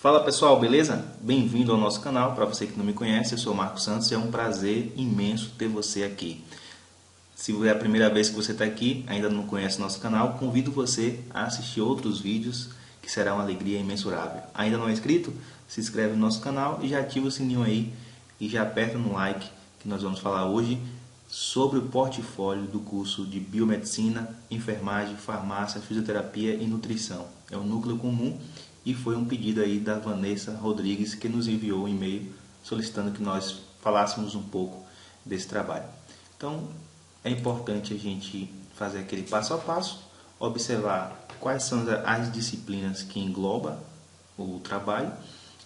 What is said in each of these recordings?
Fala pessoal, beleza? Bem-vindo ao nosso canal. Para você que não me conhece, eu sou o Marcos Santos e é um prazer imenso ter você aqui. Se é a primeira vez que você está aqui, ainda não conhece nosso canal, convido você a assistir outros vídeos que será uma alegria imensurável. Ainda não é inscrito? Se inscreve no nosso canal e já ativa o sininho aí e já aperta no like que nós vamos falar hoje sobre o portfólio do curso de Biomedicina, Enfermagem, Farmácia, Fisioterapia e Nutrição. É um núcleo comum e foi um pedido aí da Vanessa Rodrigues que nos enviou um e-mail solicitando que nós falássemos um pouco desse trabalho. Então, é importante a gente fazer aquele passo a passo, observar quais são as disciplinas que engloba o trabalho.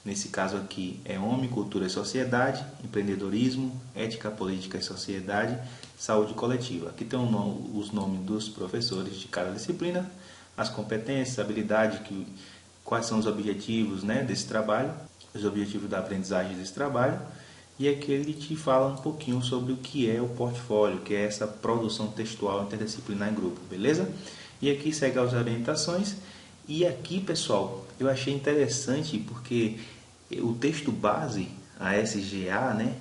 Nesse caso aqui é Homem, Cultura e Sociedade, Empreendedorismo, Ética, Política e Sociedade, Saúde Coletiva. Aqui tem os nomes dos professores de cada disciplina, as competências, habilidades, quais são os objetivos, né, desse trabalho, os objetivos da aprendizagem desse trabalho. E aqui ele te fala um pouquinho sobre o que é o portfólio, que é essa produção textual interdisciplinar em grupo, beleza? E aqui segue as orientações. E aqui, pessoal, eu achei interessante porque o texto base, a SGA, né,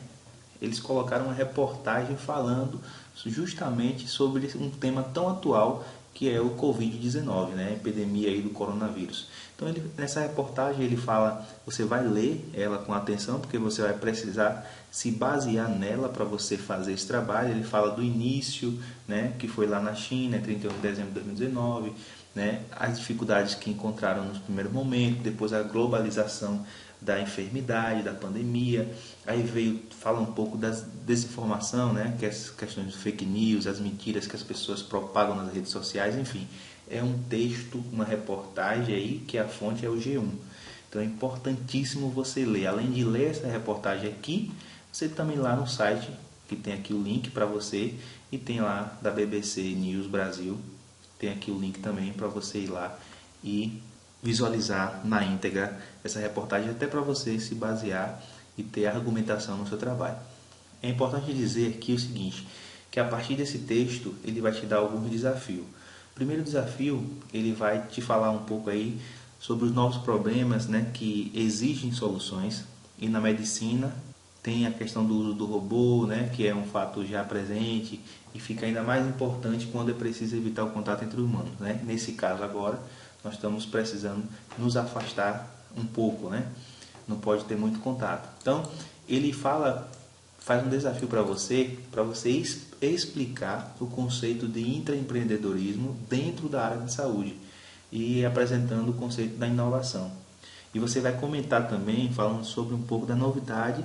eles colocaram uma reportagem falando justamente sobre um tema tão atual que é o Covid-19, né, a epidemia aí do coronavírus. Então, nessa reportagem ele fala, você vai ler ela com atenção, porque você vai precisar se basear nela para você fazer esse trabalho. Ele fala do início, né, que foi lá na China, 31 de dezembro de 2019, né, as dificuldades que encontraram nos primeiros momentos, depois a globalização da enfermidade, da pandemia, aí fala um pouco da desinformação, né, que é as questões de fake news, as mentiras que as pessoas propagam nas redes sociais, enfim. É um texto, uma reportagem aí que a fonte é o G1. Então é importantíssimo você ler. Além de ler essa reportagem aqui, você também lá no site, que tem aqui o link para você, e tem lá da BBC News Brasil, tem aqui o link também para você ir lá e visualizar na íntegra essa reportagem, até para você se basear e ter argumentação no seu trabalho. É importante dizer aqui o seguinte, que a partir desse texto ele vai te dar alguns desafios. O primeiro desafio, ele vai te falar um pouco aí sobre os novos problemas, né, que exigem soluções, e na medicina tem a questão do uso do robô, né, que é um fato já presente e fica ainda mais importante quando é preciso evitar o contato entre humanos, né? Nesse caso agora, nós estamos precisando nos afastar um pouco, né? Não pode ter muito contato. Então, ele faz um desafio para você explicar o conceito de intraempreendedorismo dentro da área de saúde e apresentando o conceito da inovação. E você vai comentar também, falando sobre um pouco da novidade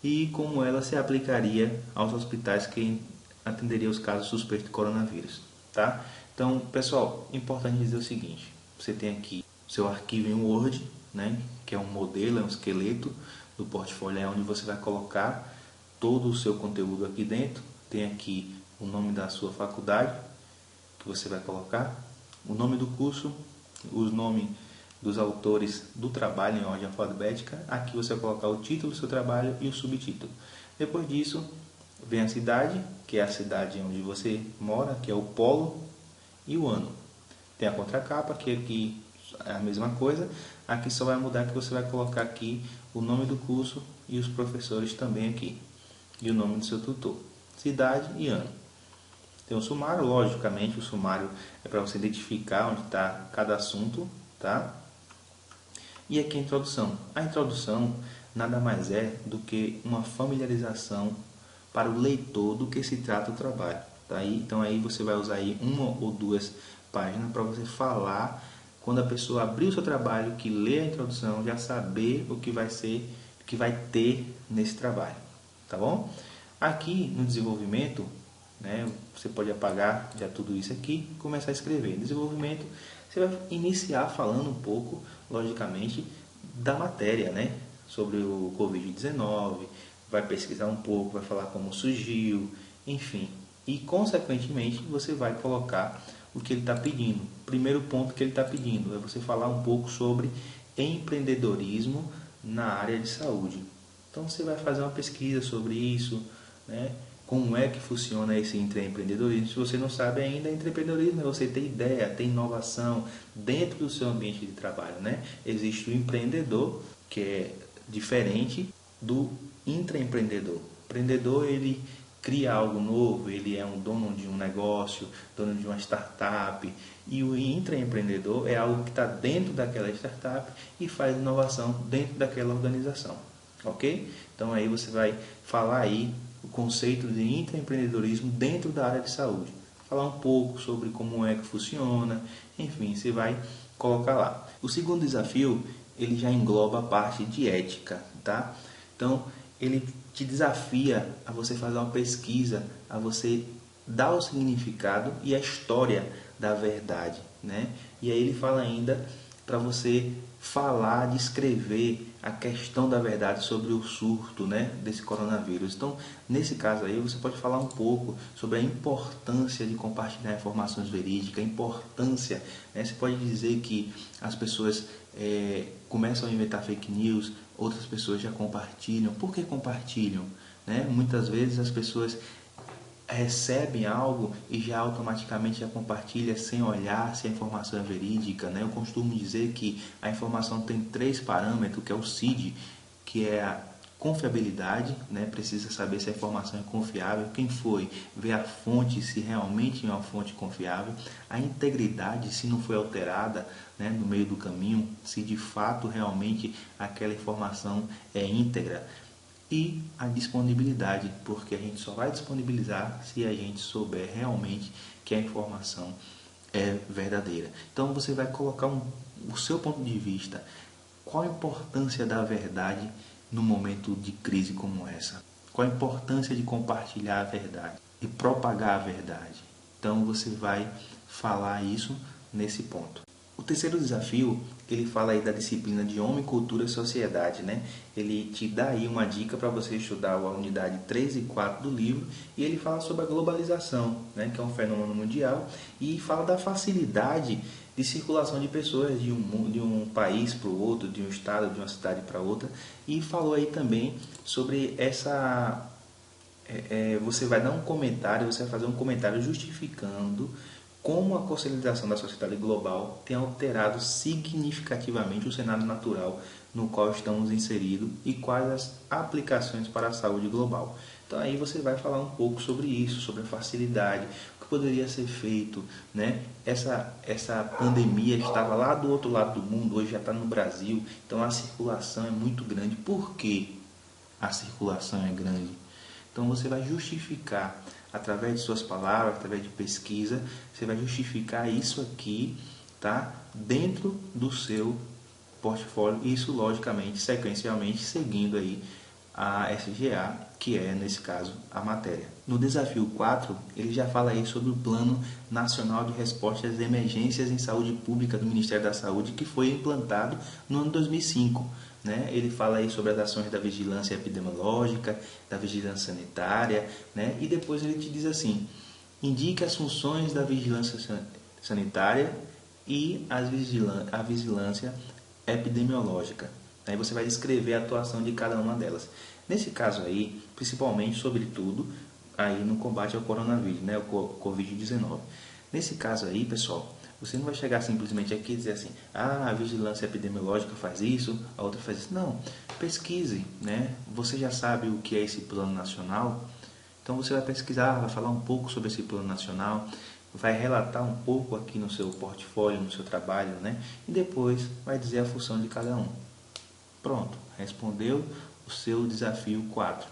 e como ela se aplicaria aos hospitais que atenderiam os casos suspeitos de coronavírus, tá? Então, pessoal, importante dizer o seguinte, você tem aqui seu arquivo em Word, né, que é um modelo, é um esqueleto do portfólio, é onde você vai colocar todo o seu conteúdo aqui dentro. Tem aqui o nome da sua faculdade, que você vai colocar, o nome do curso, os nomes dos autores do trabalho em ordem alfabética. Aqui você vai colocar o título do seu trabalho e o subtítulo. Depois disso, vem a cidade, que é a cidade onde você mora, que é o polo, e o ano. Tem a contracapa, que aqui é a mesma coisa. Aqui só vai mudar que você vai colocar aqui o nome do curso e os professores também aqui. E o nome do seu tutor. Cidade e ano. Tem um sumário, logicamente o sumário é para você identificar onde está cada assunto, tá? E aqui a introdução. A introdução nada mais é do que uma familiarização para o leitor do que se trata o trabalho. Tá? Então aí você vai usar aí uma ou duas páginas para você falar, quando a pessoa abrir o seu trabalho, que lê a introdução, já saber o que vai ser, o que vai ter nesse trabalho. Tá bom? Aqui no desenvolvimento, né, você pode apagar já tudo isso aqui e começar a escrever. Desenvolvimento, você vai iniciar falando um pouco, logicamente, da matéria, né, sobre o Covid-19, vai pesquisar um pouco, vai falar como surgiu, enfim. E, consequentemente, você vai colocar o que ele está pedindo. O primeiro ponto que ele está pedindo é você falar um pouco sobre empreendedorismo na área de saúde. Então, você vai fazer uma pesquisa sobre isso, né? como é que funciona esse intraempreendedorismo. Se você não sabe ainda, empreendedorismo é você ter ideia, ter inovação dentro do seu ambiente de trabalho, né? Existe o empreendedor, que é diferente do intraempreendedor. O empreendedor, ele cria algo novo, ele é um dono de um negócio, dono de uma startup, e o intraempreendedor é algo que está dentro daquela startup e faz inovação dentro daquela organização, ok? Então aí você vai falar aí o conceito de intraempreendedorismo dentro da área de saúde, falar um pouco sobre como é que funciona, enfim, você vai colocar lá. O segundo desafio, ele já engloba a parte de ética, tá? Então, ele te desafia a você fazer uma pesquisa, a você dar o significado e a história da verdade, né? E aí ele fala ainda para você falar, descrever a questão da verdade sobre o surto, né, desse coronavírus. Então, nesse caso aí, você pode falar um pouco sobre a importância de compartilhar informações verídicas, a importância, né? Você pode dizer que as pessoas começam a inventar fake news, outras pessoas já compartilham. Por que compartilham? Né? Muitas vezes as pessoas recebem algo e já automaticamente já compartilha sem olhar se a informação é verídica, né? Eu costumo dizer que a informação tem 3 parâmetros, que é o CID, que é a confiabilidade, né? Precisa saber se a informação é confiável, quem foi, ver a fonte, se realmente é uma fonte confiável, a integridade, se não foi alterada, né, no meio do caminho, se de fato realmente aquela informação é íntegra, e a disponibilidade, porque a gente só vai disponibilizar se a gente souber realmente que a informação é verdadeira. Então você vai colocar o seu ponto de vista. Qual a importância da verdade no momento de crise como essa? Qual a importância de compartilhar a verdade e propagar a verdade? Então você vai falar isso nesse ponto. O terceiro desafio, ele fala aí da disciplina de Homem, Cultura e Sociedade, né? Ele te dá aí uma dica para você estudar a unidade 3 e 4 do livro, e ele fala sobre a globalização, né? Que é um fenômeno mundial, e fala da facilidade de circulação de pessoas de um país para o outro, de um estado, de uma cidade para outra, e falou aí também sobre essa... você vai dar um comentário, você vai fazer um comentário justificando como a consolidação da sociedade global tem alterado significativamente o cenário natural no qual estamos inseridos e quais as aplicações para a saúde global. Então aí você vai falar um pouco sobre isso, sobre a facilidade, o que poderia ser feito, né? Essa pandemia estava lá do outro lado do mundo, hoje já está no Brasil, então a circulação é muito grande. Por que a circulação é grande? Então você vai justificar através de suas palavras, através de pesquisa, você vai justificar isso aqui, tá? Dentro do seu portfólio, isso logicamente, sequencialmente, seguindo aí a SGA, que é, nesse caso, a matéria. No desafio 4, ele já fala aí sobre o Plano Nacional de Resposta às Emergências em Saúde Pública do Ministério da Saúde, que foi implantado no ano 2005. Né? Ele fala aí sobre as ações da vigilância epidemiológica, da vigilância sanitária, né? E depois ele te diz assim, indique as funções da vigilância sanitária e a vigilância epidemiológica. Aí você vai descrever a atuação de cada uma delas. Nesse caso aí, principalmente, sobretudo, aí no combate ao coronavírus, né? O Covid-19. Nesse caso aí, pessoal, você não vai chegar simplesmente aqui e dizer assim, a vigilância epidemiológica faz isso, a outra faz isso. Não, pesquise, né? Você já sabe o que é esse plano nacional, então você vai pesquisar, vai falar um pouco sobre esse plano nacional, vai relatar um pouco aqui no seu portfólio, no seu trabalho, né? E depois vai dizer a função de cada um. Pronto, respondeu o seu desafio 4.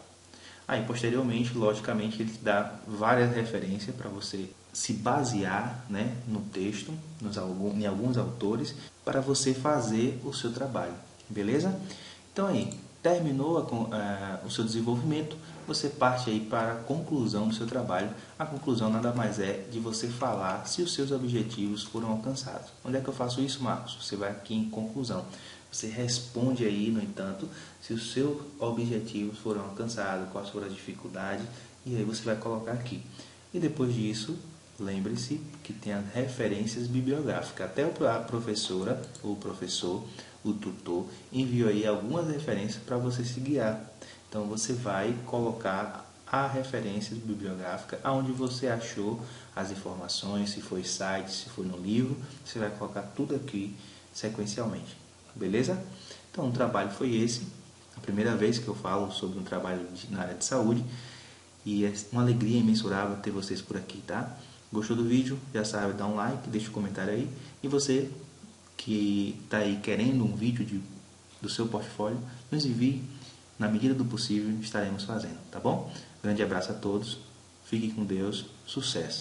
Aí, posteriormente, logicamente, ele te dá várias referências para você se basear, né, no texto, em alguns autores, para você fazer o seu trabalho, beleza? Então aí, terminou o seu desenvolvimento, você parte aí para a conclusão do seu trabalho. A conclusão nada mais é de você falar se os seus objetivos foram alcançados. Onde é que eu faço isso, Marcos? Você vai aqui em conclusão. Você responde aí, no entanto, se os seus objetivos foram alcançados, quais foram as dificuldades, e aí você vai colocar aqui. E depois disso, lembre-se que tem as referências bibliográficas. Até a professora, ou o professor, o tutor, enviou aí algumas referências para você se guiar. Então você vai colocar a referência bibliográfica, aonde você achou as informações, se foi site, se foi no livro, você vai colocar tudo aqui sequencialmente, beleza? Então o trabalho foi esse, a primeira vez que eu falo sobre um trabalho na área de saúde, e é uma alegria imensurável ter vocês por aqui, tá? Gostou do vídeo? Já sabe, dá um like, deixa um comentário aí, e você que está aí querendo um vídeo do seu portfólio, nos envie, na medida do possível estaremos fazendo, tá bom? Grande abraço a todos, fiquem com Deus, sucesso!